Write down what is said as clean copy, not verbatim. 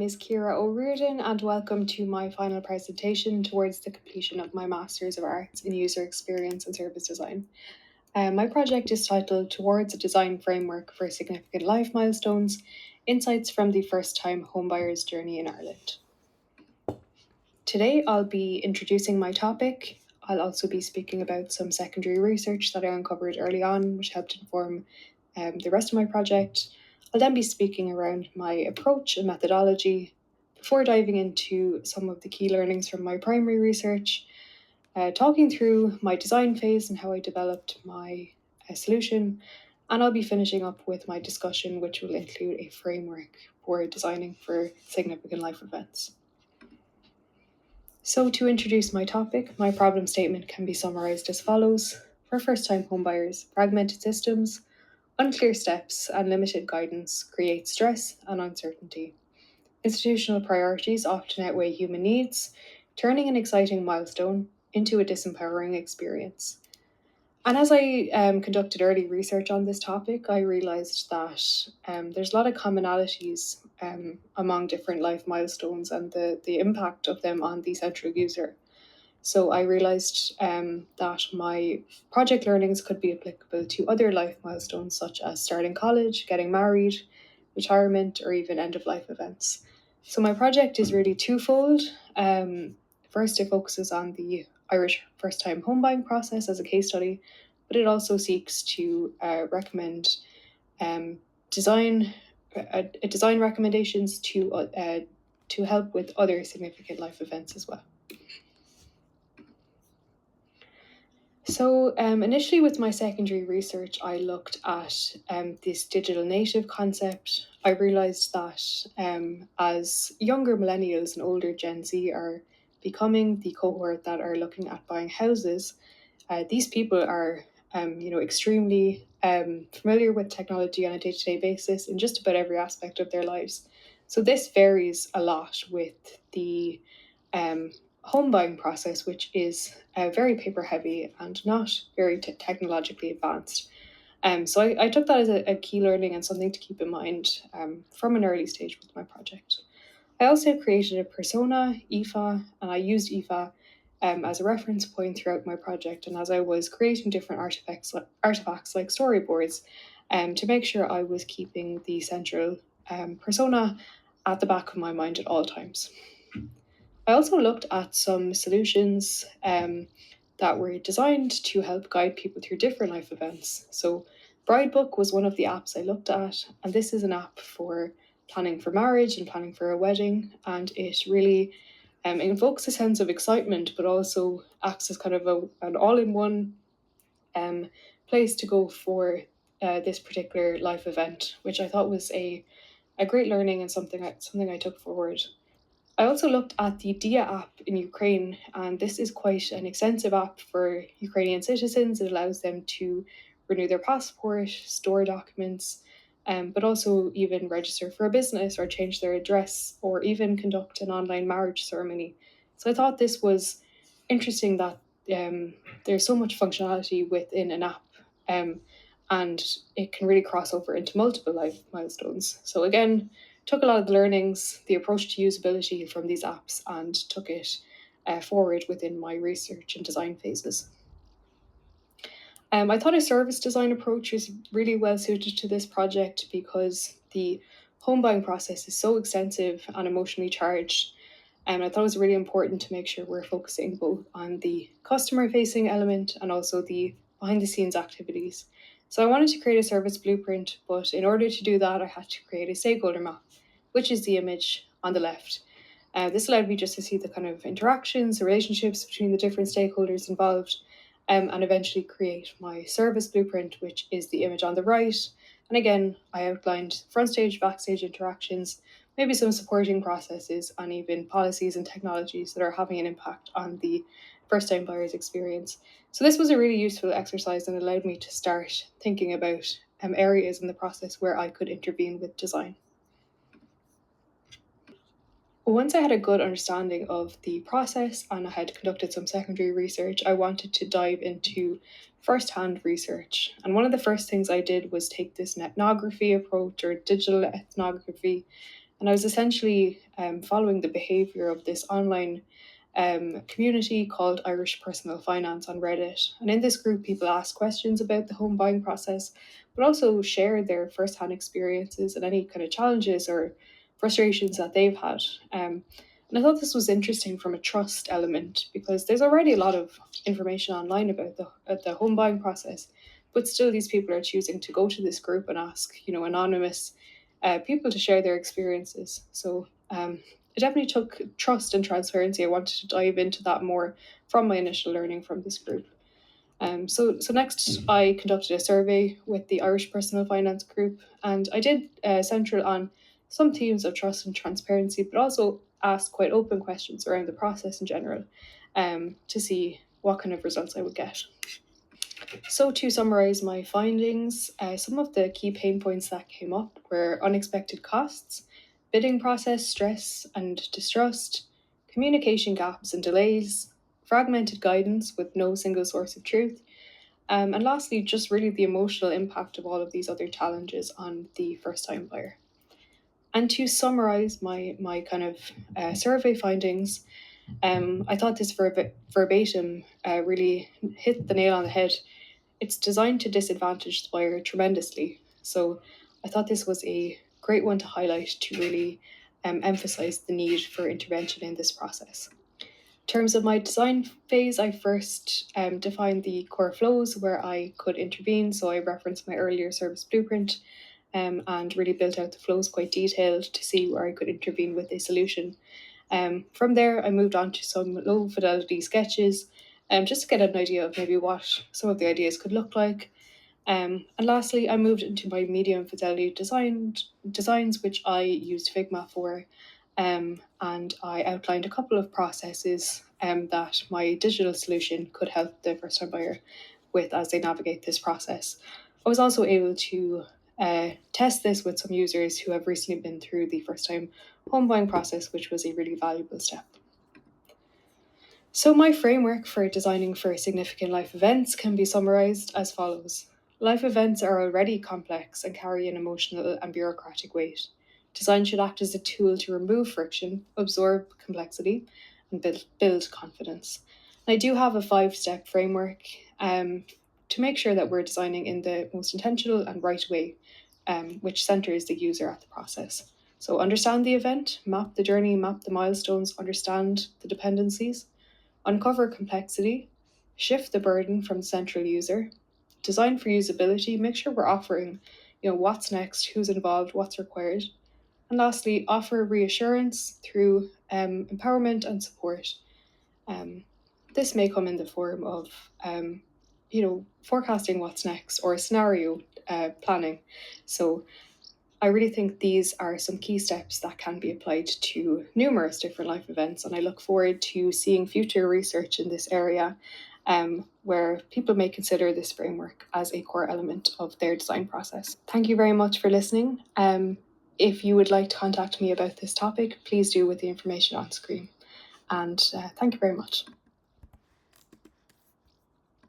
Is Kira O'Riordan, and welcome to my final presentation towards the completion of my Masters of Arts in User Experience and Service Design. My project is titled Towards a Design Framework for Significant Life Milestones, Insights from the First-Time Homebuyer's Journey in Ireland. Today I'll be introducing my topic. I'll also be speaking about some secondary research that I uncovered early on, which helped inform the rest of my project. I'll then be speaking around my approach and methodology before diving into some of the key learnings from my primary research, talking through my design phase and how I developed my solution, and I'll be finishing up with my discussion, which will include a framework for designing for significant life events. So to introduce my topic, my problem statement can be summarised as follows. For first-time homebuyers, fragmented systems, unclear steps, and limited guidance create stress and uncertainty. Institutional priorities often outweigh human needs, turning an exciting milestone into a disempowering experience. And as I conducted early research on this topic, I realised that there's a lot of commonalities among different life milestones and the impact of them on the central user. So I realised that my project learnings could be applicable to other life milestones such as starting college, getting married, retirement, or even end-of-life events. So my project is really twofold. First, it focuses on the Irish first-time home buying process as a case study, but it also seeks to recommend design recommendations to help with other significant life events as well. So initially with my secondary research, I looked at this digital native concept. I realised that as younger millennials and older Gen Z are becoming the cohort that are looking at buying houses, these people are extremely familiar with technology on a day-to-day basis in just about every aspect of their lives. So this varies a lot with the home buying process, which is very paper heavy and not very technologically advanced. So I took that as a key learning and something to keep in mind from an early stage with my project. I also created a persona, IFA, and I used IFA as a reference point throughout my project. And as I was creating different artifacts like storyboards, to make sure I was keeping the central persona at the back of my mind at all times. I also looked at some solutions that were designed to help guide people through different life events. So Bridebook was one of the apps I looked at, and this is an app for planning for marriage and planning for a wedding, and it really invokes a sense of excitement, but also acts as kind of an all-in-one place to go for this particular life event, which I thought was a great learning and something I took forward. I also looked at the DIA app in Ukraine, and this is quite an extensive app for Ukrainian citizens. It allows them to renew their passport, store documents, but also even register for a business or change their address or even conduct an online marriage ceremony. So I thought this was interesting that there's so much functionality within an app, and it can really cross over into multiple life milestones. So again, took a lot of the learnings, the approach to usability from these apps, and took it forward within my research and design phases. I thought a service design approach is really well suited to this project because the home buying process is so extensive and emotionally charged. And I thought it was really important to make sure we're focusing both on the customer facing element and also the behind the scenes activities. So I wanted to create a service blueprint, but in order to do that, I had to create a stakeholder map, which is the image on the left. This allowed me just to see the kind of interactions, the relationships between the different stakeholders involved, and eventually create my service blueprint, which is the image on the right. And again, I outlined front stage, backstage interactions, maybe some supporting processes, and even policies and technologies that are having an impact on the first-time buyer's experience. So this was a really useful exercise and allowed me to start thinking about areas in the process where I could intervene with design. Once I had a good understanding of the process and I had conducted some secondary research, I wanted to dive into first-hand research. And one of the first things I did was take this ethnography approach or digital ethnography, And I was essentially following the behaviour of this online community called Irish Personal Finance on Reddit. And in this group, people ask questions about the home buying process, but also share their first-hand experiences and any kind of challenges or frustrations that they've had. And I thought this was interesting from a trust element because there's already a lot of information online about the home buying process, but still these people are choosing to go to this group and ask, anonymous people to share their experiences. So it definitely took trust and transparency. I wanted to dive into that more from my initial learning from this group. So next, I conducted a survey with the Irish Personal Finance Group, and I did central on some themes of trust and transparency, but also asked quite open questions around the process in general to see what kind of results I would get. So to summarise my findings, some of the key pain points that came up were unexpected costs, bidding process stress and distrust, communication gaps and delays, fragmented guidance with no single source of truth, and lastly, just really the emotional impact of all of these other challenges on the first time buyer. And to summarize my kind of survey findings, I thought this verbatim really hit the nail on the head. It's designed to disadvantage the buyer tremendously. So I thought this was a great one to highlight to really emphasize the need for intervention in this process. In terms of my design phase, I first defined the core flows where I could intervene. So I referenced my earlier service blueprint and really built out the flows quite detailed to see where I could intervene with a solution. From there, I moved on to some low fidelity sketches just to get an idea of maybe what some of the ideas could look like. And lastly, I moved into my medium fidelity designs, which I used Figma for. And I outlined a couple of processes that my digital solution could help the first time buyer with as they navigate this process. I was also able to test this with some users who have recently been through the first time home buying process, which was a really valuable step. So, my framework for designing for significant life events can be summarised as follows. Life events are already complex and carry an emotional and bureaucratic weight. Design should act as a tool to remove friction, absorb complexity, and build confidence. And I do have a 5-step framework to make sure that we're designing in the most intentional and right way, which centres the user at the process. So, understand the event, map the journey, map the milestones, understand the dependencies, uncover complexity, shift the burden from the central user, design for usability, make sure we're offering, what's next, who's involved, what's required, and lastly, offer reassurance through empowerment and support. This may come in the form of, forecasting what's next or scenario planning. So I really think these are some key steps that can be applied to numerous different life events, and I look forward to seeing future research in this area where people may consider this framework as a core element of their design process. Thank you very much for listening. If you would like to contact me about this topic, please do with the information on screen. And thank you very much.